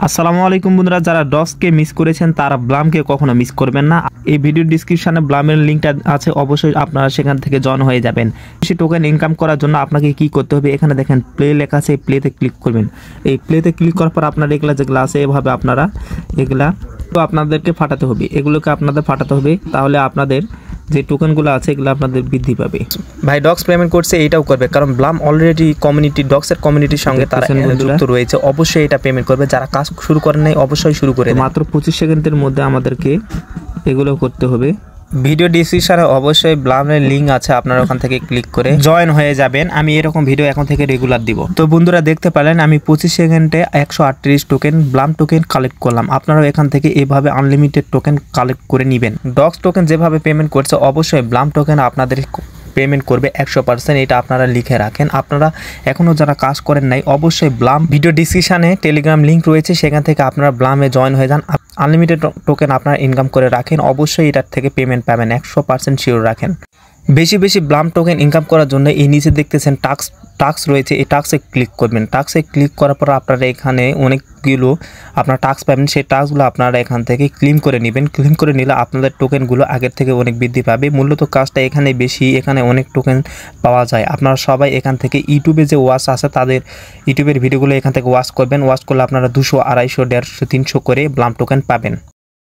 আসসালামু আলাইকুম বন্ধুরা, যারা ডক্সকে মিস করেছেন তারা ব্লামকে কখনো মিস করবেন না। এই ভিডিও ডিসক্রিপশনে ব্লামের লিঙ্কটা আছে, অবশ্যই আপনারা সেখান থেকে জয়েন হয়ে যাবেন। বেশি টোকেন ইনকাম করার জন্য আপনাকে কি করতে হবে, এখানে দেখেন প্লে লেখা আছে, প্লেতে ক্লিক করবেন। এই প্লেতে ক্লিক করার পর আপনারা এগুলা যেগুলো আছে এভাবে আপনারা এগুলা তো আপনাদেরকে ফাটাতে হবে, এগুলোকে আপনাদের ফাটাতে হবে, তাহলে আপনাদের যে টোকেনগুলো আছে এগুলো আপনাদের বৃদ্ধি পাবে। ভাই ডক্স পেমেন্ট করছে, এইটাও করবে, কারণ ব্লাম অলরেডি কমিউনিটি ডক্সের কমিউনিটির সঙ্গে তারা যুক্ত রয়েছে, অবশ্যই এটা পেমেন্ট করবে। যারা কাজ শুরু করেন নাই অবশ্যই শুরু করে, মাত্র 25 সেকেন্ডের মধ্যে আমাদেরকে এগুলো করতে হবে। ভিডিও ডিসক্রিপশনে অবশ্যই ব্লামের লিঙ্ক আছে, আপনারা ওখান থেকে ক্লিক করে জয়েন হয়ে যাবেন। আমি এরকম ভিডিও এখন থেকে রেগুলার দিব। তো বন্ধুরা দেখতে পেলেন আমি 25 সেকেন্ডে 138 টোকেন ব্লাম টোকেন কালেক্ট করলাম। আপনারাও এখান থেকে এভাবে আনলিমিটেড টোকেন কালেক্ট করে নেবেন। ডক্স টোকেন যেভাবে পেমেন্ট করছে অবশ্যই ব্লাম টোকেন আপনাদের পেমেন্ট করবে 100%, এটা আপনারা লিখে রাখেন। আপনারা এখনও যারা কাজ করেন নাই অবশ্যই ব্লাম ভিডিও ডিসক্রিপশনে টেলিগ্রাম লিঙ্ক রয়েছে, সেখান থেকে আপনারা ব্লামে জয়েন হয়ে যান। আনলিমিটেড টোকেন আপনারা ইনকাম করে রাখেন, অবশ্যই এটার থেকে পেমেন্ট পাবেন, 100% শিওর রাখেন। বেশি বেশি ব্লাম টোকেন ইনকাম করার জন্য এই নিচে দেখতেছেন টাস্ক রয়েছে, এই টাস্কে ক্লিক করবেন। টাস্কে ক্লিক করার পর আপনারা এখানে অনেকগুলো আপনারা টাস্ক পাবেন, সেই টাস্কগুলো আপনারা এখান থেকে ক্লেম করে নেবেন। ক্লেম করে নিলে আপনাদের টোকেনগুলো আগের থেকে অনেক বৃদ্ধি পাবে। মূলত কাজটা এখানে বেশি, এখানে অনেক টোকেন পাওয়া যায়। আপনারা সবাই এখান থেকে ইউটিউবে যে ওয়াচ আছে তাদের ইউটিউবের ভিডিওগুলো এখান থেকে ওয়াচ করবেন। ওয়াচ করলে আপনারা 200, 250, 150, 300 করে ব্লাম টোকেন পাবেন।